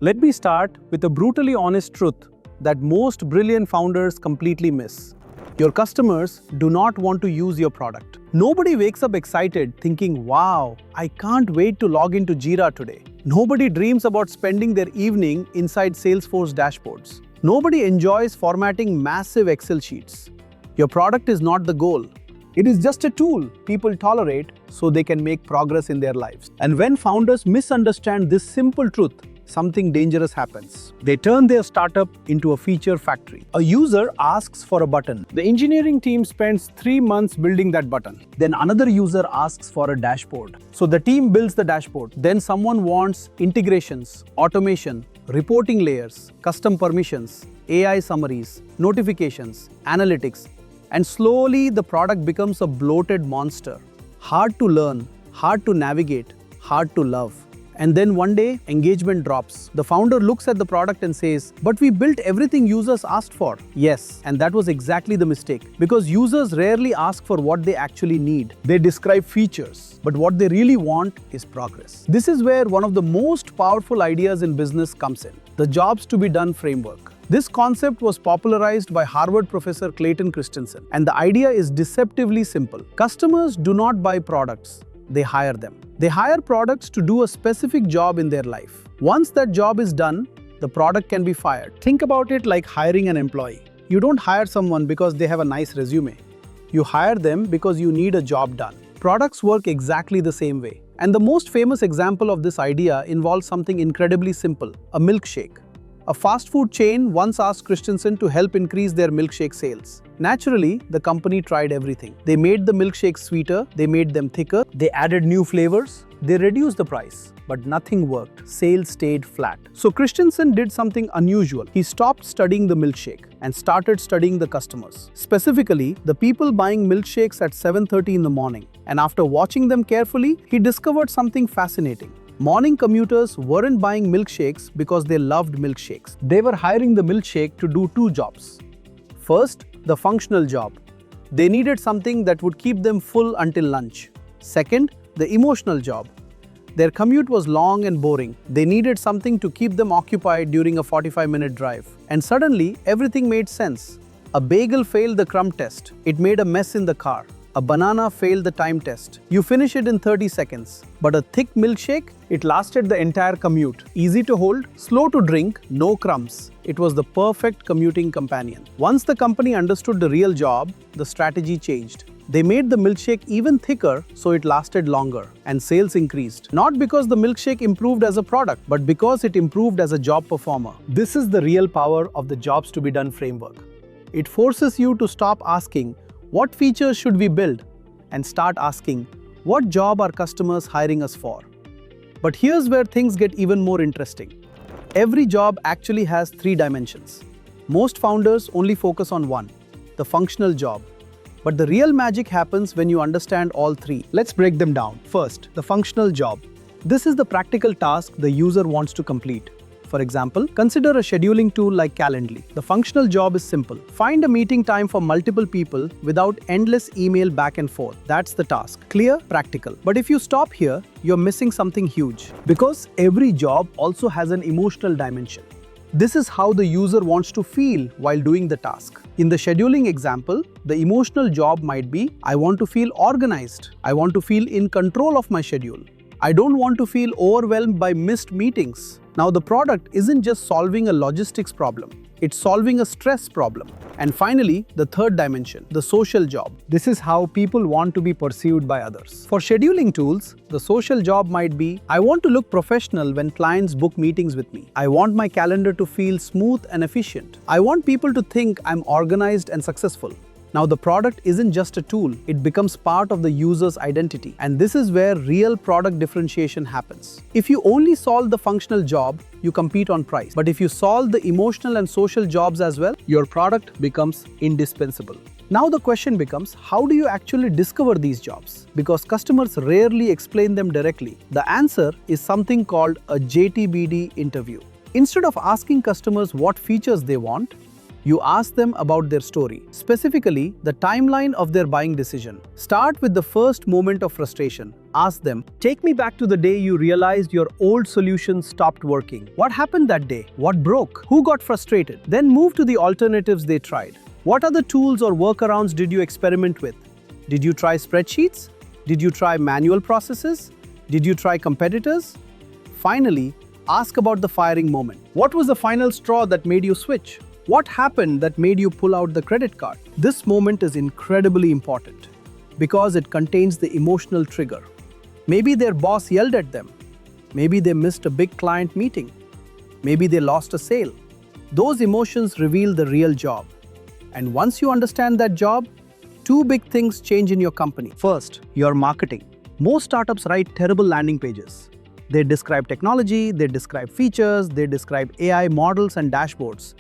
Let me start with a brutally honest truth that most brilliant founders completely miss. Your customers do not want to use your product. Nobody wakes up excited thinking, wow, I can't wait to log into Jira today. Nobody dreams about spending their evening inside Salesforce dashboards. Nobody enjoys formatting massive Excel sheets. Your product is not the goal. It is just a tool people tolerate so they can make progress in their lives. And when founders misunderstand this simple truth, something dangerous happens. They turn their startup into a feature factory. A user asks for a button. The engineering team spends 3 months building that button. Then another user asks for a dashboard. So the team builds the dashboard. Then someone wants integrations, automation, reporting layers, custom permissions, AI summaries, notifications, analytics, and slowly the product becomes a bloated monster. Hard to learn, hard to navigate, hard to love. And then one day, engagement drops. The founder looks at the product and says, but we built everything users asked for. Yes, and that was exactly the mistake. Because users rarely ask for what they actually need. They describe features, but what they really want is progress. This is where one of the most powerful ideas in business comes in, the jobs to be done framework. This concept was popularized by Harvard professor Clayton Christensen, and the idea is deceptively simple. Customers do not buy products, they hire them. They hire products to do a specific job in their life. Once that job is done, the product can be fired. Think about it like hiring an employee. You don't hire someone because they have a nice resume. You hire them because you need a job done. Products work exactly the same way. And the most famous example of this idea involves something incredibly simple, a milkshake. A fast food chain once asked Christensen to help increase their milkshake sales. Naturally, the company tried everything. They made the milkshakes sweeter, they made them thicker, they added new flavors, they reduced the price. But nothing worked. Sales stayed flat. So Christensen did something unusual. He stopped studying the milkshake and started studying the customers. Specifically, the people buying milkshakes at 7:30 in the morning. And after watching them carefully, he discovered something fascinating. Morning commuters weren't buying milkshakes because they loved milkshakes. They were hiring the milkshake to do 2 jobs. First, the functional job. They needed something that would keep them full until lunch. Second, the emotional job. Their commute was long and boring. They needed something to keep them occupied during a 45-minute drive. And suddenly, everything made sense. A bagel failed the crumb test. It made a mess in the car. A banana failed the time test. You finish it in 30 seconds. But a thick milkshake, it lasted the entire commute. Easy to hold, slow to drink, no crumbs. It was the perfect commuting companion. Once the company understood the real job, the strategy changed. They made the milkshake even thicker so it lasted longer, and sales increased. Not because the milkshake improved as a product, but because it improved as a job performer. This is the real power of the jobs to be done framework. It forces you to stop asking, what features should we build? And start asking, what job are customers hiring us for? But here's where things get even more interesting. Every job actually has 3 dimensions. Most founders only focus on one, the functional job. But the real magic happens when you understand all 3. Let's break them down. First, the functional job. This is the practical task the user wants to complete. For example, consider a scheduling tool like Calendly. The functional job is simple. Find a meeting time for multiple people without endless email back and forth. That's the task. Clear, practical. But if you stop here, you're missing something huge. Because every job also has an emotional dimension. This is how the user wants to feel while doing the task. In the scheduling example, the emotional job might be, I want to feel organized. I want to feel in control of my schedule. I don't want to feel overwhelmed by missed meetings. Now the product isn't just solving a logistics problem, it's solving a stress problem. And finally, the third dimension, the social job. This is how people want to be perceived by others. For scheduling tools, the social job might be, I want to look professional when clients book meetings with me. I want my calendar to feel smooth and efficient. I want people to think I'm organized and successful. Now the product isn't just a tool, it becomes part of the user's identity. And this is where real product differentiation happens. If you only solve the functional job, you compete on price. But if you solve the emotional and social jobs as well, your product becomes indispensable. Now the question becomes, how do you actually discover these jobs? Because customers rarely explain them directly. The answer is something called a JTBD interview. Instead of asking customers what features they want, You ask them about their story, specifically the timeline of their buying decision. Start with the first moment of frustration. Ask them, take me back to the day you realized your old solution stopped working. What happened that day? What broke? Who got frustrated? Then move to the alternatives they tried. What other tools or workarounds did you experiment with? Did you try spreadsheets? Did you try manual processes? Did you try competitors? Finally, ask about the firing moment. What was the final straw that made you switch? What happened that made you pull out the credit card? This moment is incredibly important because it contains the emotional trigger. Maybe their boss yelled at them. Maybe they missed a big client meeting. Maybe they lost a sale. Those emotions reveal the real job. And once you understand that job, two big things change in your company. First, your marketing. Most startups write terrible landing pages. They describe technology, they describe features, they describe AI models and dashboards.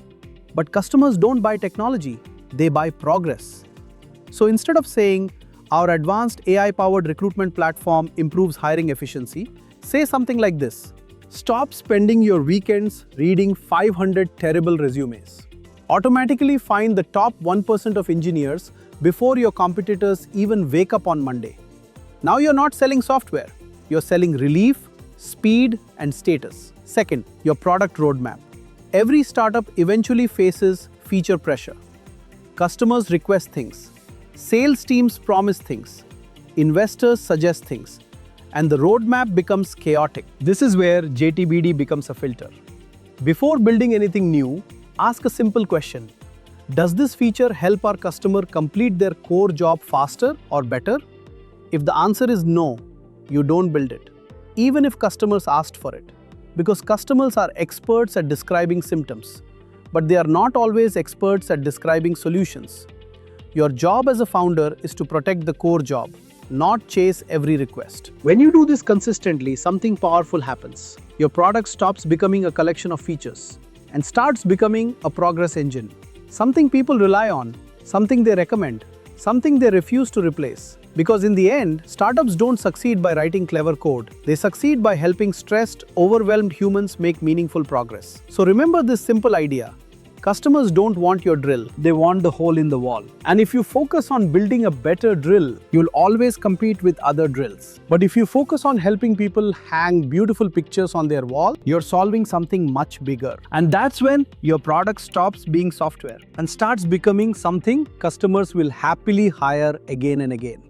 But customers don't buy technology, they buy progress. So instead of saying, our advanced AI-powered recruitment platform improves hiring efficiency, say something like this. Stop spending your weekends reading 500 terrible resumes. Automatically find the top 1% of engineers before your competitors even wake up on Monday. Now you're not selling software, you're selling relief, speed, and status. Second, your product roadmap. Every startup eventually faces feature pressure. Customers request things. Sales teams promise things. Investors suggest things. And the roadmap becomes chaotic. This is where JTBD becomes a filter. Before building anything new, ask a simple question. Does this feature help our customer complete their core job faster or better? If the answer is no, you don't build it, even if customers asked for it. Because customers are experts at describing symptoms, but they are not always experts at describing solutions. Your job as a founder is to protect the core job, not chase every request. When you do this consistently, something powerful happens. Your product stops becoming a collection of features and starts becoming a progress engine. Something people rely on, something they recommend, something they refuse to replace. Because in the end, startups don't succeed by writing clever code. They succeed by helping stressed, overwhelmed humans make meaningful progress. So remember this simple idea. Customers don't want your drill, they want the hole in the wall. And if you focus on building a better drill, you'll always compete with other drills. But if you focus on helping people hang beautiful pictures on their wall, you're solving something much bigger. And that's when your product stops being software and starts becoming something customers will happily hire again and again.